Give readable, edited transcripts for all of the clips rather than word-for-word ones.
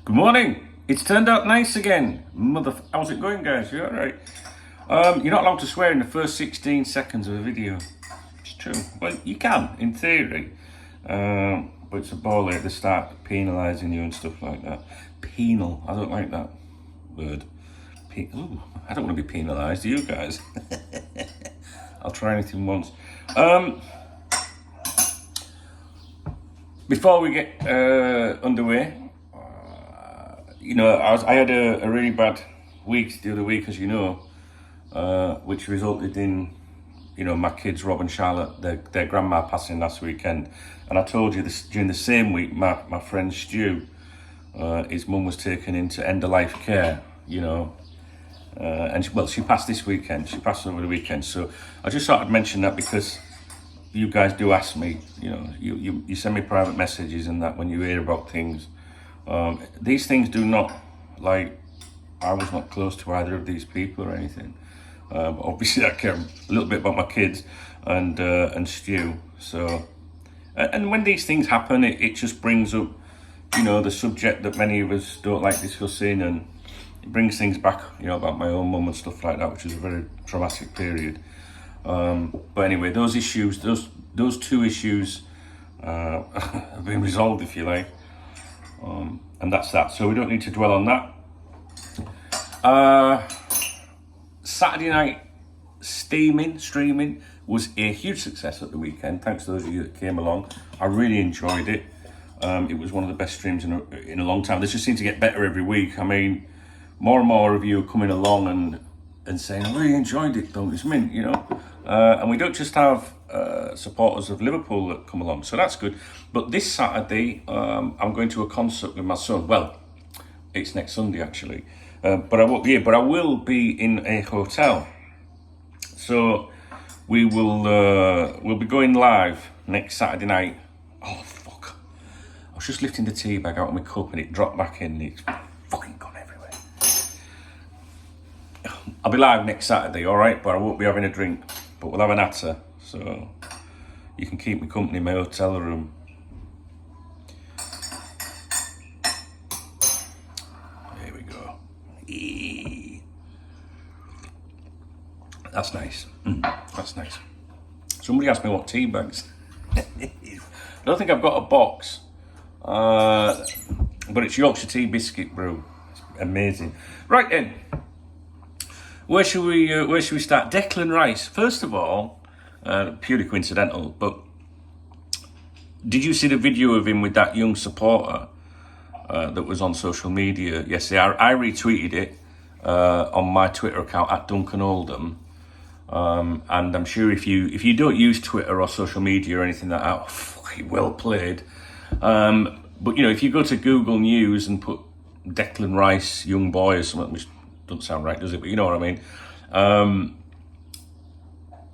Good morning. It's turned out nice again. How's it going, guys? You alright? You're not allowed to swear in the first 16 seconds of a video. It's true. Well, you can, in theory. But it's a ball at the start, penalising you and stuff like that. Penal. I don't like that word. Ooh, I don't want to be penalised, do you guys? I'll try anything once. Before we get underway, I had a really bad week the other week, as you know, which resulted in, my kids, Rob and Charlotte, their grandma passing last weekend. And I told you this during the same week, my friend Stu, his mum was taken into end-of-life care, and she passed this weekend. She passed over the weekend. So I just thought I'd mention that because you guys do ask me, you send me private messages and that when you hear about things. These things do not, I was not close to either of these people or anything. But obviously I care a little bit about my kids and Stu. So, and when these things happen, it just brings up, the subject that many of us don't like discussing, and it brings things back, about my own mum and stuff like that, which was a very traumatic period. But anyway, those issues, those two issues have been resolved, if you like. And that's that. So we don't need to dwell on that. Saturday night streaming was a huge success at the weekend. Thanks to those of you that came along. I really enjoyed it. It was one of the best streams in a long time. This just seems to get better every week. I mean, more and more of you are coming along and saying, I really enjoyed it, though. It's mint, and we don't just have supporters of Liverpool that come along, so that's good. But this Saturday, I'm going to a concert with my son. Well, it's next Sunday actually, but I will be in a hotel. So we'll be going live next Saturday night. Oh fuck! I was just lifting the tea bag out of my cup and it dropped back in. It's fucking gone everywhere. I'll be live next Saturday, all right, but I won't be having a drink. But we'll have an natter, so you can keep me company in my hotel room. There we go. Eee. That's nice. That's nice. Somebody asked me what tea bags. I don't think I've got a box, but it's Yorkshire tea biscuit brew. It's amazing. Right then. Where should we start? Declan Rice. First of all, purely coincidental, but did you see the video of him with that young supporter that was on social media yesterday? I retweeted it on my Twitter account at Duncan Oldham, and I'm sure if you don't use Twitter or social media or anything like that, fucking well played. But if you go to Google News and put Declan Rice young boy or something, which doesn't sound right, does it? But you know what I mean.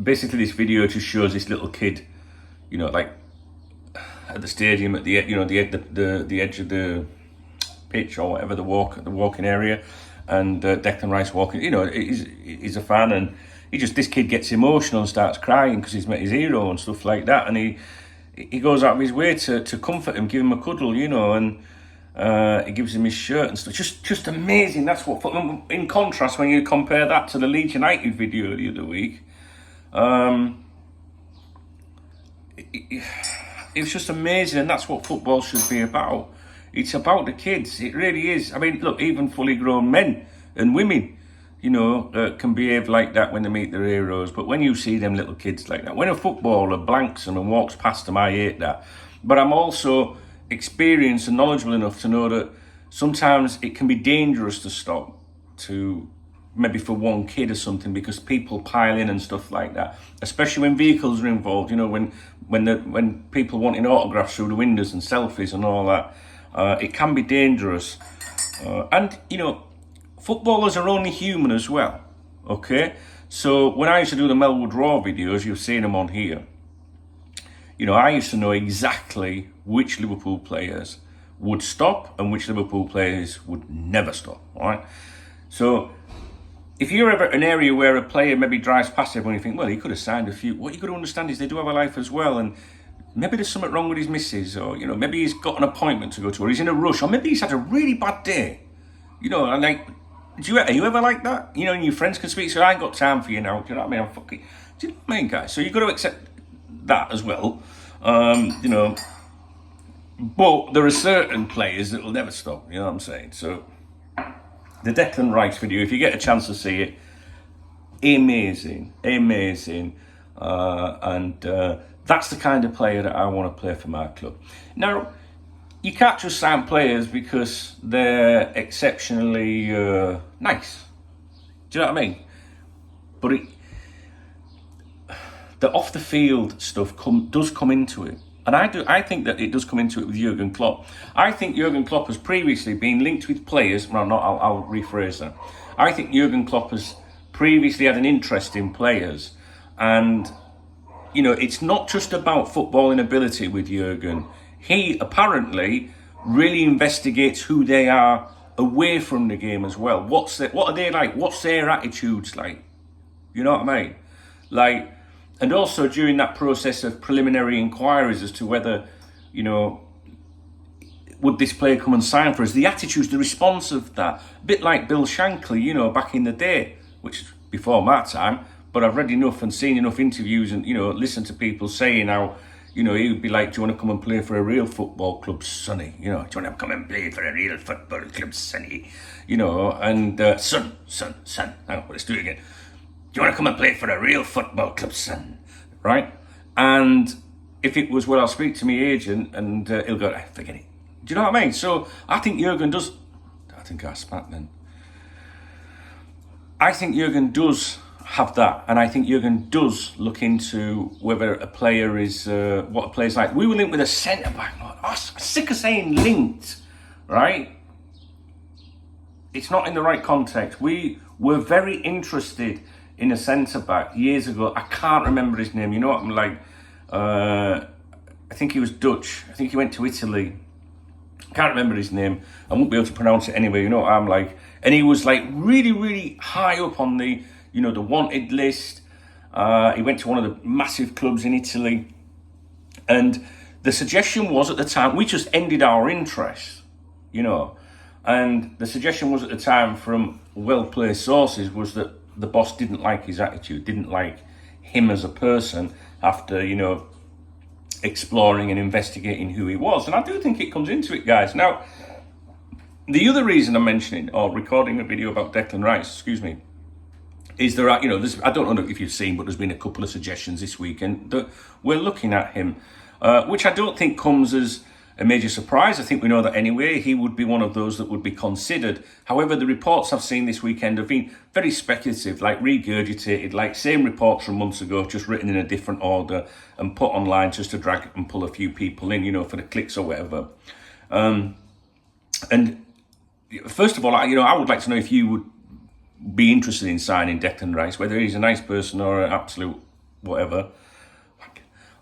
Basically, this video just shows this little kid, at the stadium at the edge of the pitch or whatever, the walking area, and Declan Rice walking. He's a fan, and this kid gets emotional and starts crying because he's met his hero and stuff like that, and he goes out of his way to comfort him, give him a cuddle, and. He gives him his shirt and stuff. Just amazing. That's what. In contrast, when you compare that to the Leeds United video the other week, it was just amazing, and that's what football should be about. It's about the kids. It really is. I mean, look, even fully grown men and women, can behave like that when they meet their heroes. But when you see them little kids like that, when a footballer blanks them and walks past them, I hate that. But I'm also experienced and knowledgeable enough to know that sometimes it can be dangerous to stop, to maybe for one kid or something, because people pile in and stuff like that, especially when vehicles are involved, when people wanting autographs through the windows and selfies and all that. It can be dangerous, and footballers are only human as well, okay? So when I used to do the Melwood Raw videos, you've seen them on here, I used to know exactly which Liverpool players would stop and which Liverpool players would never stop, all right? So if you're ever an area where a player maybe drives past everyone, you think, well, he could have signed a few. What you got to understand is they do have a life as well, and maybe there's something wrong with his missus, or, you know, maybe he's got an appointment to go to, or he's in a rush, or maybe he's had a really bad day. You know, and like, are you ever like that? You know, and your friends can speak, so I ain't got time for you now. Do you know what I mean? I'm fucking, do you know what I mean, guys? So you've got to accept that as well. You know, but there are certain players that will never stop, you know what I'm saying? So the Declan Rice video, if you get a chance to see it, amazing. That's the kind of player that I want to play for my club. Now, you can't just sign players because they're exceptionally nice. Do you know what I mean? But the off the field stuff does come into it. And I think that it does come into it with Jurgen Klopp. I think Jurgen Klopp has previously been linked with players. Well, I'll rephrase that. I think Jurgen Klopp has previously had an interest in players. And, you know, it's not just about footballing ability with Jurgen. He apparently really investigates who they are away from the game as well. What are they like? What's their attitudes like? You know what I mean? Like, and also during that process of preliminary inquiries as to whether, you know, would this player come and sign for us? The attitudes, the response of that. A bit like Bill Shankly, you know, back in the day, which is before my time, but I've read enough and seen enough interviews and, you know, listened to people saying how, you know, he would be like, do you want to come and play for a real football club, Sonny? You know, do you want to come and play for a real football club, Sonny? You know, and son. Oh, let's do it again. Do you want to come and play for a real football club, son? Right? And if it was, well, I'll speak to my agent and he'll go, forget it. Do you know what I mean? So I think Jurgen does, I think I spat then. I think Jurgen does have that, and I think Jurgen does look into whether a player is, what a player's like. We were linked with a centre-back. I'm sick of saying linked, right? It's not in the right context. We were very interested in a centre-back years ago. I can't remember his name. You know what I'm like? I think he was Dutch. I think he went to Italy. I can't remember his name. I won't be able to pronounce it anyway. You know what I'm like? And he was like really, really high up on the, you know, the wanted list. He went to one of the massive clubs in Italy. And the suggestion was at the time, we just ended our interest, you know. And the suggestion was at the time from well-placed sources was that the boss didn't like his attitude, didn't like him as a person after, you know, exploring and investigating who he was. And I do think it comes into it, guys. Now, the other reason I'm mentioning, or recording a video about Declan Rice, is there are, you know, I don't know if you've seen, but there's been a couple of suggestions this weekend that we're looking at him, which I don't think comes as a major surprise. I think we know that anyway. He would be one of those that would be considered. However, the reports I've seen this weekend have been very speculative, like regurgitated, like same reports from months ago, just written in a different order and put online just to drag and pull a few people in, you know, for the clicks or whatever. And first of all, I would like to know if you would be interested in signing Declan Rice, whether he's a nice person or an absolute whatever.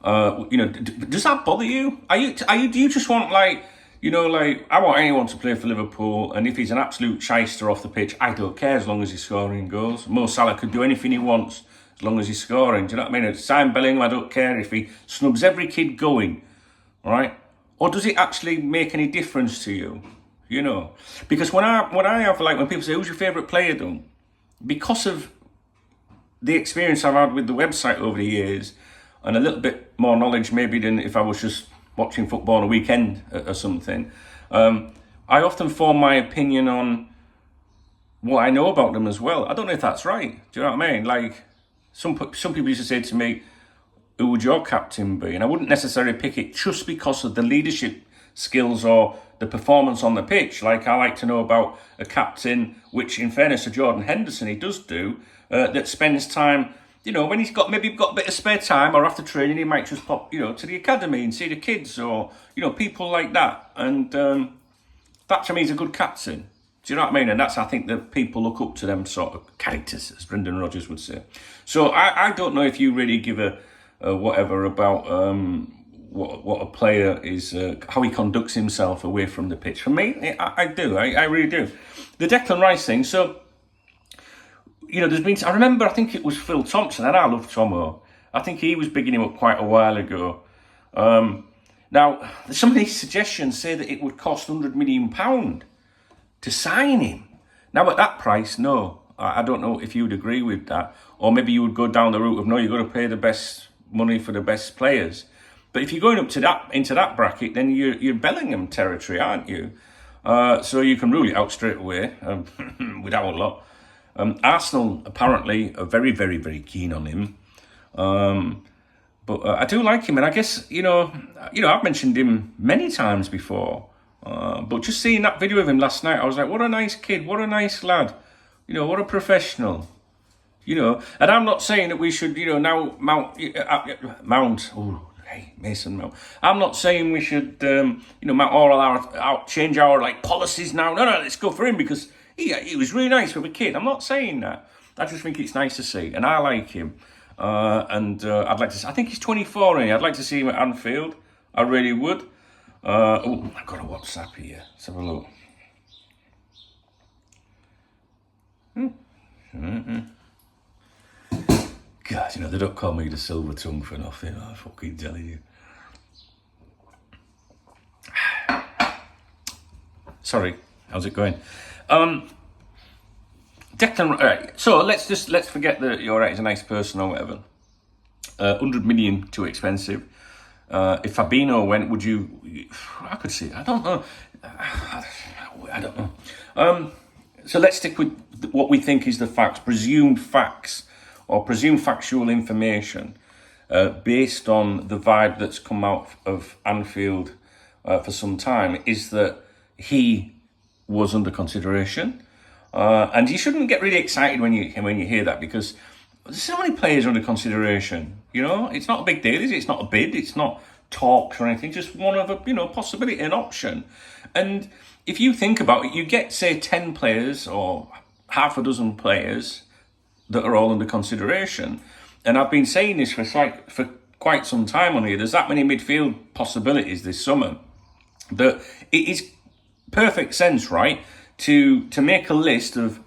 You know, does that bother you? Do you just want, like, you know, like, I want anyone to play for Liverpool, and if he's an absolute shyster off the pitch, I don't care as long as he's scoring goals. Mo Salah could do anything he wants as long as he's scoring. Do you know what I mean? Sign Bellingham, I don't care if he snubs every kid going, right? Or does it actually make any difference to you? You know, because when I have, like, when people say, who's your favourite player, though? Because of the experience I've had with the website over the years, and a little bit more knowledge maybe than if I was just watching football on a weekend or something, I often form my opinion on what I know about them as well. I don't know if that's right. Do you know what I mean? Like, some people used to say to me, who would your captain be? And I wouldn't necessarily pick it just because of the leadership skills or the performance on the pitch. Like, I like to know about a captain, which in fairness to Jordan Henderson, he does do, that spends time, you know, when he's got a bit of spare time or after training, he might just pop, you know, to the academy and see the kids or, you know, people like that. And that to me is a good captain. Do you know what I mean? And that's, I think, that people look up to them sort of characters, as Brendan Rodgers would say. So I don't know if you really give a whatever about what a player is, how he conducts himself away from the pitch. For me, I do. I really do. The Declan Rice thing, so, you know, there's been, I remember, I think it was Phil Thompson, and I love Tomo. I think he was bigging him up quite a while ago. Now, some of these suggestions say that it would cost £100 million to sign him. Now, at that price, no. I don't know if you would agree with that. Or maybe you would go down the route of, no, you've got to pay the best money for the best players. But if you're going up to that into that bracket, then you're Bellingham territory, aren't you? So you can rule it out straight away without a lot. Arsenal apparently are very, very, very keen on him. But I do like him, and I guess, I've mentioned him many times before. But just seeing that video of him last night, I was like, what a nice kid, what a nice lad. What a professional. And I'm not saying that we should, now Mount. Oh, hey, Mason Mount. I'm not saying we should, mount all our change our policies now. No, let's go for him because he was really nice with a kid. I'm not saying that. I just think it's nice to see, and I like him. I'd like to. I think he's 24, and I'd like to see him at Anfield. I really would. I've got a WhatsApp here. Let's have a look. God, they don't call me the silver tongue for nothing. I'm fucking telling you. Sorry, how's it going? Declan, right, so let's forget that you're right, he's a nice person or whatever. 100 million too expensive. If Fabinho went, would you? I could see. I don't know. I don't know. So let's stick with what we think is the facts, presumed facts, or presumed factual information, based on the vibe that's come out of Anfield for some time, is that he was under consideration. And you shouldn't get really excited when you hear that, because there's so many players under consideration. It's not a big deal, is it? It's not a bid, it's not talks or anything, just one of a possibility, an option. And if you think about it, you get, say, 10 players or half a dozen players that are all under consideration. And I've been saying this for quite some time on here. There's that many midfield possibilities this summer that it is perfect sense, right, to make a list of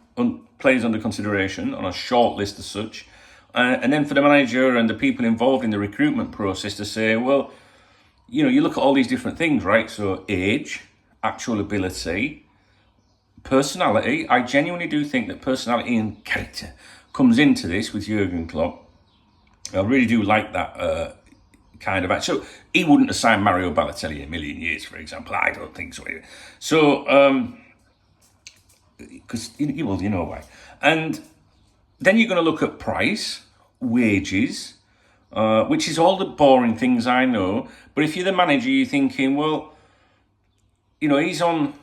players under consideration on a short list as such, and then for the manager and the people involved in the recruitment process to say, well, you look at all these different things, right? So age, actual ability, personality. I genuinely do think that personality and character comes into this with Jurgen Klopp. I really do like that kind of. So he wouldn't have signed Mario Balotelli a million years, for example. I don't think so. So, because you know why. And then you're going to look at price, wages, which is all the boring things I know. But if you're the manager, you're thinking, well, he's on,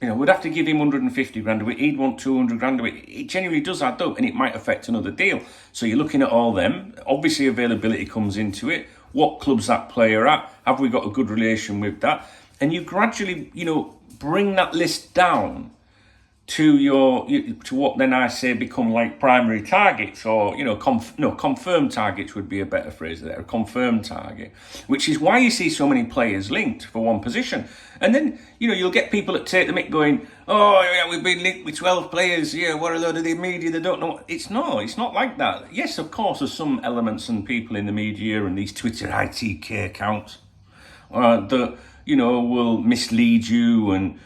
we'd have to give him 150 grand a week. He'd want 200 grand a week. It genuinely does add up, and it might affect another deal. So you're looking at all them. Obviously, availability comes into it. What club's that player at? Have we got a good relation with that? And you gradually, bring that list down to what then I say become like primary targets, or confirmed targets would be a better phrase there, a confirmed target, which is why you see so many players linked for one position. And then you'll get people that take the mick going, oh yeah, we've been linked with 12 players, yeah, what a load of the media, they don't know. It's not like that. Yes, of course there's some elements and people in the media and these Twitter ITK accounts that will mislead you and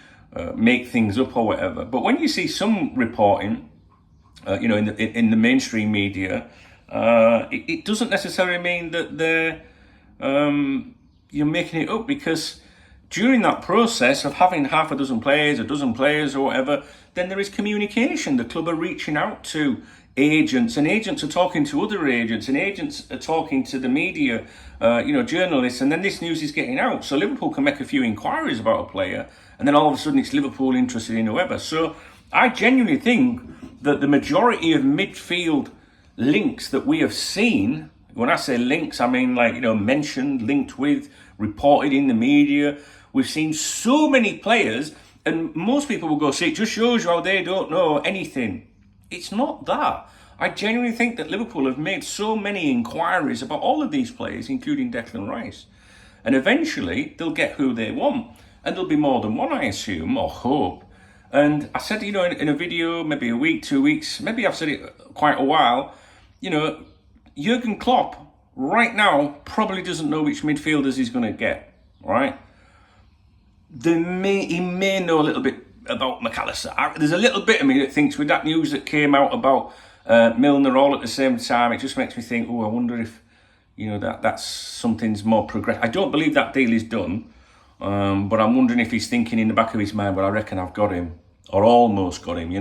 make things up or whatever. But when you see some reporting, in the mainstream media, it doesn't necessarily mean that they're you're making it up, because during that process of having half a dozen players, a dozen players or whatever, then there is communication. The club are reaching out to agents, and agents are talking to other agents, and agents are talking to the media, journalists, and then this news is getting out. So Liverpool can make a few inquiries about a player, and then all of a sudden it's Liverpool interested in whoever. So I genuinely think that the majority of midfield links that we have seen, when I say links, I mean mentioned, linked with, reported in the media. We've seen so many players, and most people will go, see, it just shows you how they don't know anything. It's not that. I genuinely think that Liverpool have made so many inquiries about all of these players, including Declan Rice. And eventually, they'll get who they want. And there'll be more than one, I assume, or hope. And I said, in a video, maybe a week, 2 weeks, maybe I've said it quite a while, Jurgen Klopp right now probably doesn't know which midfielders he's going to get, right? He may know a little bit about McAllister. There's a little bit of me that thinks with that news that came out about Milner all at the same time, it just makes me think, I wonder if, that's something's more progressive. I don't believe that deal is done, but I'm wondering if he's thinking in the back of his mind, I reckon I've got him, or almost got him,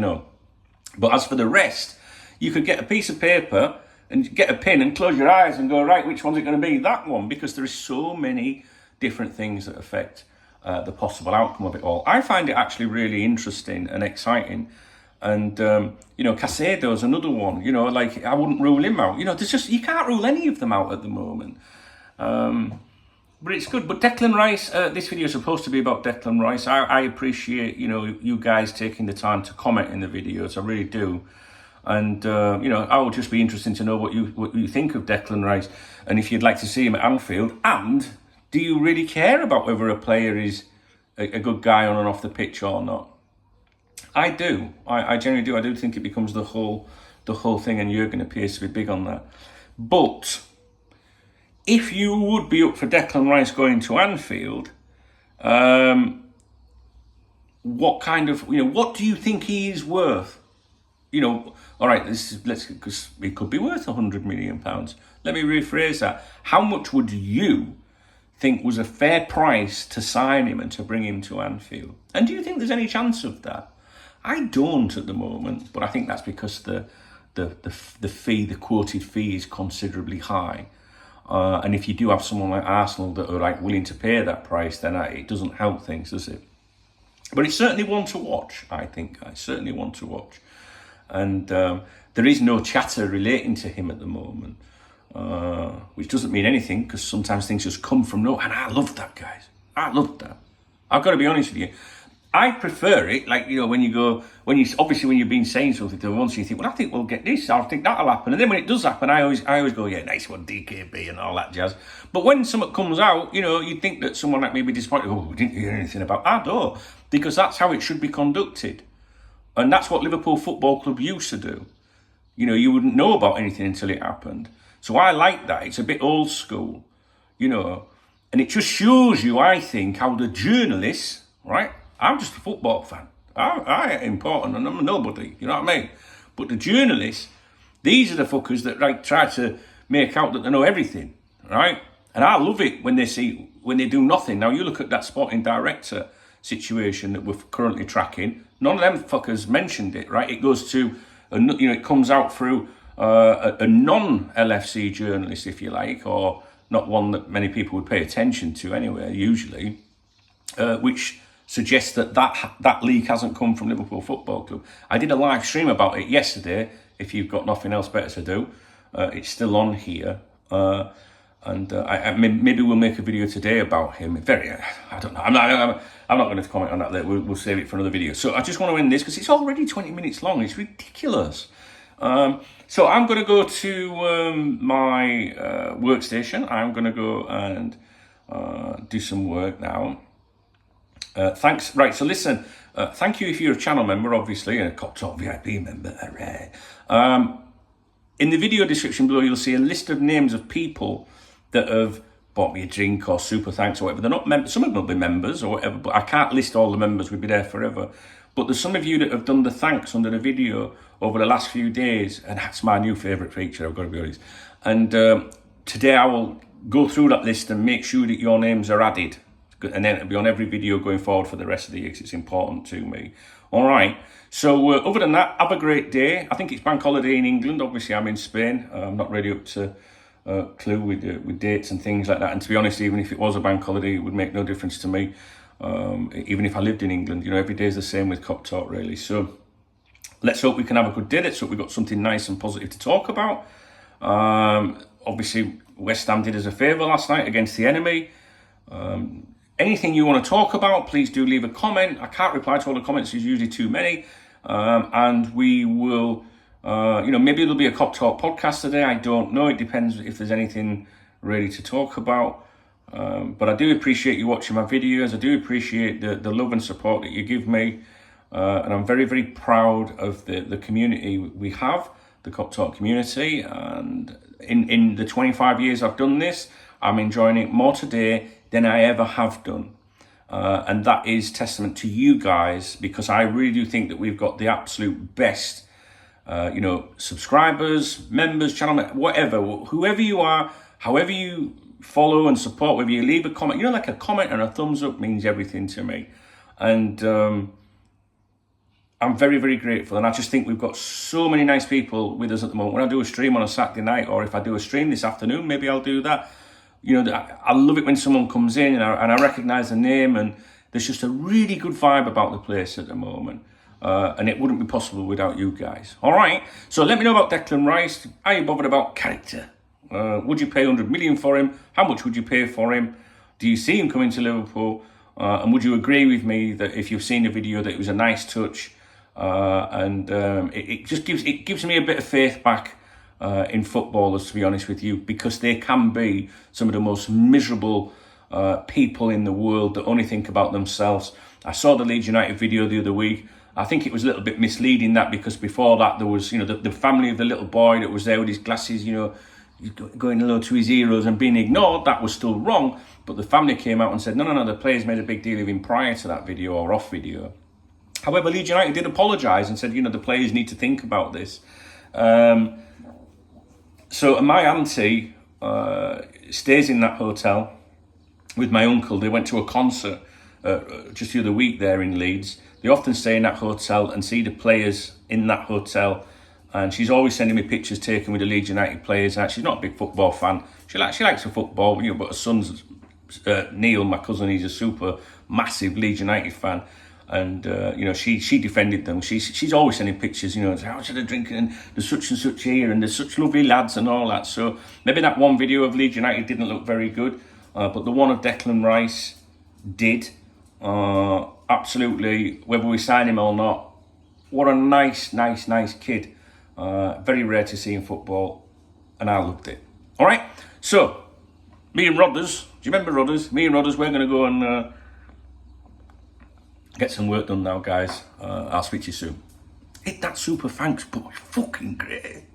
But as for the rest, you could get a piece of paper and get a pen and close your eyes and go, right, which one's it going to be? That one, because there is so many different things that affect the possible outcome of it all. I find it actually really interesting and exciting. And, Caicedo's another one, I wouldn't rule him out. There's just, you can't rule any of them out at the moment. But it's good. But Declan Rice, this video is supposed to be about Declan Rice. I appreciate, you guys taking the time to comment in the videos. I really do. And, I would just be interested to know what you think of Declan Rice. And if you'd like to see him at Anfield. And do you really care about whether a player is a good guy on and off the pitch or not? I do. I generally do. I do think it becomes the whole thing, and Jurgen appears to be big on that. But if you would be up for Declan Rice going to Anfield, what kind of, what do you think he is worth? All right, because it could be worth £100 million. Let me rephrase that. How much would you think was a fair price to sign him and to bring him to Anfield? And do you think there's any chance of that? I don't at the moment, but I think that's because the fee, the quoted fee, is considerably high. And if you do have someone like Arsenal that are willing to pay that price, then it doesn't help things, does it? But it's certainly one to watch, I think. It's certainly one to watch. And there is no chatter relating to him at the moment, which doesn't mean anything, because sometimes things just come from nowhere. And I love that, guys. I love that. I've got to be honest with you. I prefer it, when you've been saying something to once, you think, I think we'll get this, I think that'll happen. And then when it does happen, I always go, yeah, nice one, DKB and all that jazz. But when something comes out, you'd think that someone like me would be disappointed, we didn't hear anything about that, because that's how it should be conducted. And that's what Liverpool Football Club used to do. You wouldn't know about anything until it happened. So I like that. It's a bit old school, and it just shows you, I think, how the journalists, right? I'm just a football fan. I ain't important and I'm a nobody, you know what I mean? But the journalists, these are the fuckers that try to make out that they know everything, right? And I love it when they do nothing. Now you look at that sporting director situation that we're currently tracking. None of them fuckers mentioned it, right? It goes to, it comes out through a non-LFC journalist, if you like, or not one that many people would pay attention to anyway, usually, which suggests that leak hasn't come from Liverpool Football Club. I did a live stream about it yesterday. If you've got nothing else better to do, it's still on here. Maybe we'll make a video today about him. I don't know. I'm not going to comment on that later. We'll save it for another video. So I just want to end this because it's already 20 minutes long. It's ridiculous. So I'm going to go to my workstation. I'm going to go and do some work now. Thanks. Right, so listen, thank you if you're a channel member, obviously, and a Cop Talk VIP member. In the video description below, you'll see a list of names of people that have bought me a drink or super thanks or whatever. They're not members. Some of them will be members or whatever, but I can't list all the members. We'd be there forever. But there's some of you that have done the thanks under the video over the last few days, and that's my new favourite feature, I've got to be honest. And today I will go through that list and make sure that your names are added. And then it'll be on every video going forward for the rest of the year because it's important to me. All right. So other than that, have a great day. I think it's bank holiday in England. Obviously, I'm in Spain. I'm not really up to clue with dates and things like that. And to be honest, even if it was a bank holiday, it would make no difference to me. Even if I lived in England, every day is the same with Cop Talk, really. So let's hope we can have a good day. Let's hope we've got something nice and positive to talk about. Obviously, West Ham did us a favour last night against the enemy. Anything you want to talk about, please do leave a comment. I can't reply to all the comments, there's usually too many. And we will, maybe there'll be a Cop Talk podcast today. I don't know. It depends if there's anything really to talk about. But I do appreciate you watching my videos. I do appreciate the love and support that you give me. And I'm very, very proud of the community we have. the Cop Talk community. And in the 25 years I've done this, I'm enjoying it more today than I ever have done. And that is testament to you guys, because I really do think that we've got the absolute best, subscribers, members, channel, whatever, whoever you are, however you follow and support, whether you leave a comment, like a comment and a thumbs up means everything to me. And I'm very, very grateful. And I just think we've got so many nice people with us at the moment. When I do a stream on a Saturday night, or if I do a stream this afternoon, maybe I'll do that. I love it when someone comes in and I recognise the name, and there's just a really good vibe about the place at the moment. And it wouldn't be possible without you guys. All right, so let me know about Declan Rice. Are you bothered about character? Would you pay 100 million for him? How much would you pay for him? Do you see him coming to Liverpool? And would you agree with me that if you've seen the video that it was a nice touch? It gives me a bit of faith back in footballers, to be honest with you, because they can be some of the most miserable people in the world that only think about themselves. I saw the Leeds United video the other week. I think it was a little bit misleading, that, because before that there was, the family of the little boy that was there with his glasses, going low to his heroes and being ignored. That was still wrong, but the family came out and said, no, the players made a big deal of him prior to that video or off video. However, Leeds United did apologise and said, the players need to think about this. So my auntie stays in that hotel with my uncle. They went to a concert just the other week there in Leeds. They often stay in that hotel and see the players in that hotel. And she's always sending me pictures taken with the Leeds United players. And she's not a big football fan. She likes her football, but her son's Neil, my cousin, he's a super massive Leeds United fan. And she defended them. She's always sending pictures. How should I drink? And there's such and such here, and there's such lovely lads and all that. So maybe that one video of Leeds United didn't look very good, but the one of Declan Rice did. Absolutely, whether we sign him or not, what a nice kid. Very rare to see in football, and I loved it. All right, so me and Rodders, do you remember Rodders? Me and Rodders, we're going to go and get some work done now, guys. I'll speak to you soon. Hit that super thanks, boy. Fucking great.